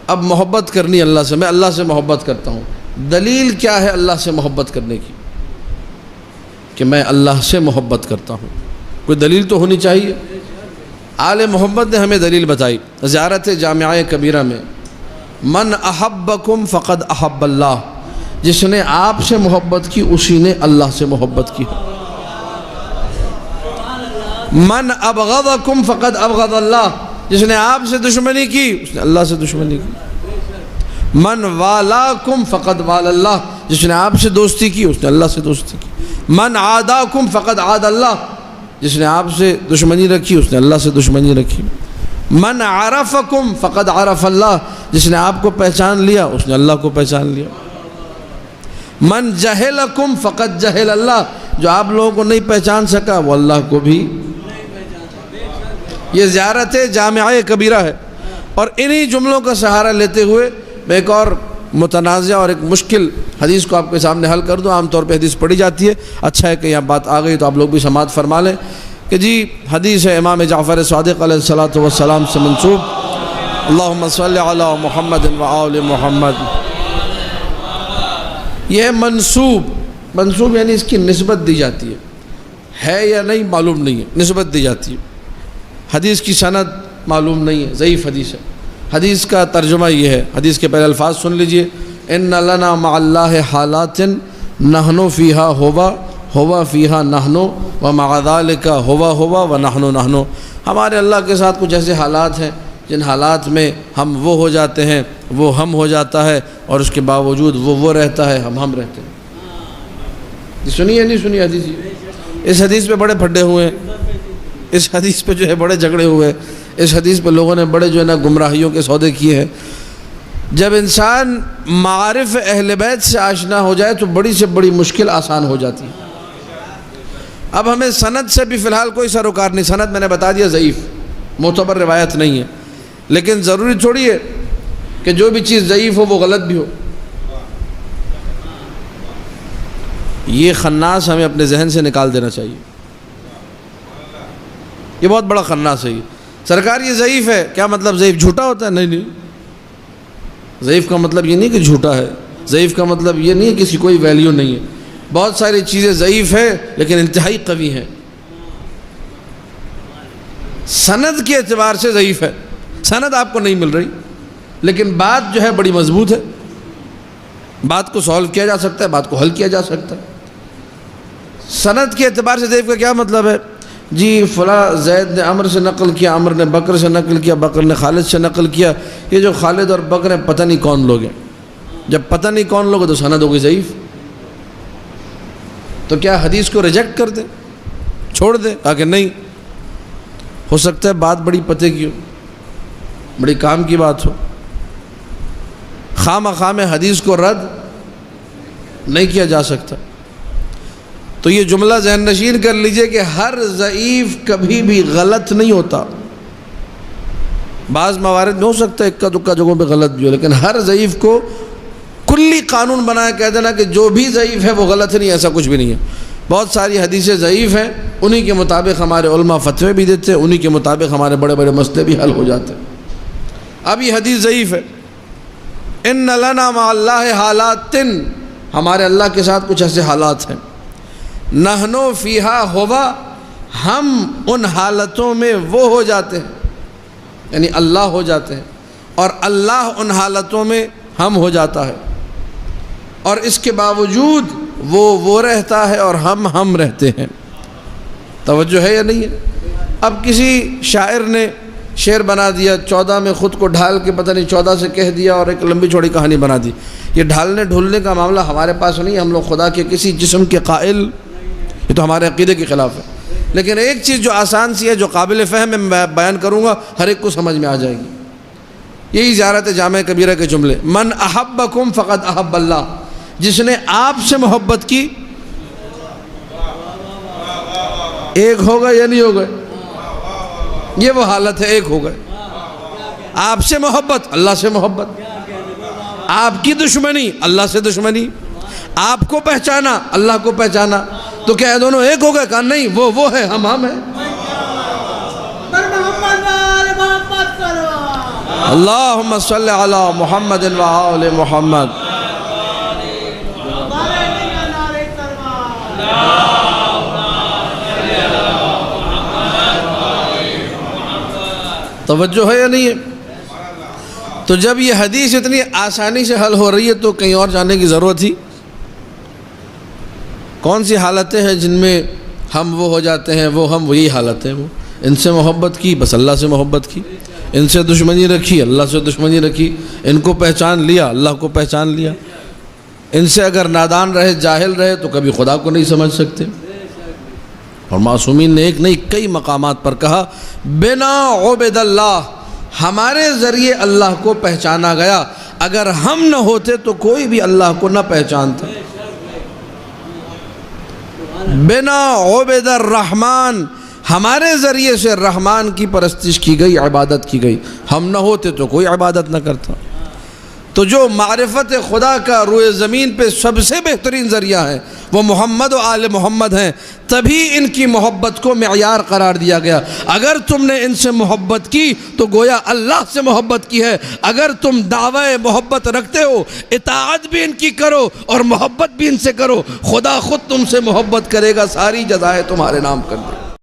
اب محبت کرنی اللہ سے، میں اللہ سے محبت کرتا ہوں، دلیل کیا ہے اللہ سے محبت کرنے کی کہ میں اللہ سے محبت کرتا ہوں؟ کوئی دلیل تو ہونی چاہیے۔ آل محمد نے ہمیں دلیل بتائی زیارت جامعہ کبیرہ میں، من احبکم فقد احب اللہ، جس نے آپ سے محبت کی اسی نے اللہ سے محبت کی۔ من ابغضکم فقد ابغض اللہ، جس نے آپ سے دشمنی کی اس نے اللہ سے دشمنی کی۔ من والاکم فقد والا اللہ، جس نے آپ سے دوستی کی اس نے اللہ سے دوستی کی۔ من عاداکم فقد عاد اللہ، جس نے آپ سے دشمنی رکھی اس نے اللہ سے دشمنی رکھی۔ من عرفکم فقد عرف اللہ، جس نے آپ کو پہچان لیا اس نے اللہ کو پہچان لیا۔ من جہلکم فقد جہل اللہ، جو آپ لوگوں کو نہیں پہچان سکا وہ اللہ کو بھی۔ یہ زیارت جامعہ کبیرہ ہے، اور انہی جملوں کا سہارا لیتے ہوئے میں ایک اور متنازع اور ایک مشکل حدیث کو آپ کے سامنے حل کر دوں۔ عام طور پہ حدیث پڑھی جاتی ہے، اچھا ہے کہ یہاں بات آ گئی تو آپ لوگ بھی سماعت فرما لیں کہ جی حدیث ہے امام جعفر صادق علیہ السلام سے منسوب، اللہم صلی علی محمد و آل محمد۔ یہ منسوب یعنی اس کی نسبت دی جاتی ہے یا نہیں معلوم نہیں ہے، نسبت دی جاتی ہے۔ حدیث کی سند معلوم نہیں ہے، ضعیف حدیث ہے۔ حدیث کا ترجمہ یہ ہے، حدیث کے پہلے الفاظ سن لیجئے، ان لنا مع اللہ حالات نحن فیہا ہوا فیہا نحن ومع ذالک ہوا ونحن۔ ہمارے اللہ کے ساتھ کچھ ایسے حالات ہیں جن حالات میں ہم وہ ہو جاتے ہیں، وہ ہم ہو جاتا ہے، اور اس کے باوجود وہ رہتا ہے، ہم رہتے ہیں۔ سنی ہے نہیں سنی حدیث؟ اس حدیث پہ بڑے پھڈے ہوئے ہیں، اس حدیث پہ جو ہے بڑے جھگڑے ہوئے، اس حدیث پہ لوگوں نے بڑے جو ہے نا گمراہیوں کے سودے کیے ہیں۔ جب انسان معارف اہل بیت سے آشنا ہو جائے تو بڑی سے بڑی مشکل آسان ہو جاتی ہے۔ اب ہمیں سند سے بھی فی الحال کوئی سروکار نہیں، سند میں نے بتا دیا ضعیف، معتبر روایت نہیں ہے، لیکن ضروری تھوڑی ہے کہ جو بھی چیز ضعیف ہو وہ غلط بھی ہو۔ یہ خناس ہمیں اپنے ذہن سے نکال دینا چاہیے، یہ بہت بڑا خناس ہے۔ یہ سرکار یہ ضعیف ہے، کیا مطلب ضعیف جھوٹا ہوتا ہے؟ نہیں، ضعیف کا مطلب یہ نہیں کہ جھوٹا ہے، ضعیف کا مطلب یہ نہیں ہے کہ اس کی کوئی ویلیو نہیں ہے۔ بہت ساری چیزیں ضعیف ہیں لیکن انتہائی قوی ہیں، سند کے اعتبار سے ضعیف ہے، سند آپ کو نہیں مل رہی لیکن بات جو ہے بڑی مضبوط ہے، بات کو سولو کیا جا سکتا ہے، بات کو حل کیا جا سکتا ہے۔ سند کے اعتبار سے ضعیف کا کیا مطلب ہے؟ جی فلاں زید نے عمر سے نقل کیا، عمر نے بکر سے نقل کیا، بکر نے خالد سے نقل کیا، یہ جو خالد اور بکر ہیں پتہ نہیں کون لوگ ہیں۔ جب پتہ نہیں کون لوگ ہیں تو سند ہوگی ضعیف۔ تو کیا حدیث کو ریجیکٹ کر دیں، چھوڑ دیں؟ کہا کہ نہیں، ہو سکتا ہے بات بڑی پتے کی ہو، بڑی کام کی بات ہو، خواہ میں حدیث کو رد نہیں کیا جا سکتا۔ تو یہ جملہ ذہن نشین کر لیجئے کہ ہر ضعیف کبھی بھی غلط نہیں ہوتا۔ بعض موارد میں ہو سکتا ہے اکا دکا جگہوں پہ غلط بھی ہو، لیکن ہر ضعیف کو کلی قانون بنایا کہہ دینا کہ جو بھی ضعیف ہے وہ غلط نہیں، ایسا کچھ بھی نہیں ہے۔ بہت ساری حدیثیں ضعیف ہیں، انہی کے مطابق ہمارے علماء فتوے بھی دیتے ہیں، انہی کے مطابق ہمارے بڑے بڑے مسئلے بھی حل ہو جاتے ہیں۔ اب یہ حدیث ضعیف ہے، ان لنا مع اللہ حالات، ہمارے اللہ کے ساتھ کچھ ایسے حالات ہیں، نحن فیہا ہوا، ہم ان حالتوں میں وہ ہو جاتے ہیں، یعنی اللہ ہو جاتے ہیں، اور اللہ ان حالتوں میں ہم ہو جاتا ہے، اور اس کے باوجود وہ رہتا ہے اور ہم رہتے ہیں۔ توجہ ہے یا نہیں ہے؟ اب کسی شاعر نے شعر بنا دیا، 14 میں خود کو ڈھال کے پتہ نہیں 14 سے کہہ دیا، اور ایک لمبی چوڑی کہانی بنا دی۔ یہ ڈھالنے ڈھولنے کا معاملہ ہمارے پاس نہیں ہے، ہم لوگ خدا کے کسی جسم کے قائل، یہ تو ہمارے عقیدے کے خلاف ہے۔ لیکن ایک چیز جو آسان سی ہے، جو قابل فہم ہے، میں بیان کروں گا، ہر ایک کو سمجھ میں آ جائے گی۔ یہی زیارت جامعہ کبیرہ کے جملے، من احبکم فقد احب اللہ، جس نے آپ سے محبت کی، ایک ہو گئے یا نہیں ہو گئے؟ یہ وہ حالت ہے، ایک ہو گئے۔ آپ سے محبت، اللہ سے محبت، آپ کی دشمنی، اللہ سے دشمنی، آپ کو پہچانا، اللہ کو پہچانا، تو کیا یہ دونوں ایک ہو گئے؟ کہا نہیں، وہ ہے، ہم ہیں۔ اللہم صلی علی محمد و آل محمد. توجہ ہے یا نہیں ہے؟ تو جب یہ حدیث اتنی آسانی سے حل ہو رہی ہے تو کہیں اور جانے کی ضرورت تھی؟ کون سی حالتیں ہیں جن میں ہم وہ ہو جاتے ہیں؟ وہ ہم وہی حالتیں ہیں. وہ ان سے محبت کی، بس اللہ سے محبت کی. ان سے دشمنی رکھی، اللہ سے دشمنی رکھی. ان کو پہچان لیا، اللہ کو پہچان لیا. ان سے اگر نادان رہے، جاہل رہے تو کبھی خدا کو نہیں سمجھ سکتے. اور معصومین نے ایک نہیں کئی مقامات پر کہا بنا عبد اللہ، ہمارے ذریعے اللہ کو پہچانا گیا. اگر ہم نہ ہوتے تو کوئی بھی اللہ کو نہ پہچانتا. بنا عبد الرحمن، ہمارے ذریعے سے رحمان کی پرستش کی گئی، عبادت کی گئی. ہم نہ ہوتے تو کوئی عبادت نہ کرتا. تو جو معرفت خدا کا روئے زمین پہ سب سے بہترین ذریعہ ہے وہ محمد و آل محمد ہیں. تبھی ان کی محبت کو معیار قرار دیا گیا. اگر تم نے ان سے محبت کی تو گویا اللہ سے محبت کی ہے. اگر تم دعوی محبت رکھتے ہو، اطاعت بھی ان کی کرو اور محبت بھی ان سے کرو، خدا خود تم سے محبت کرے گا، ساری جزائیں تمہارے نام کر دے.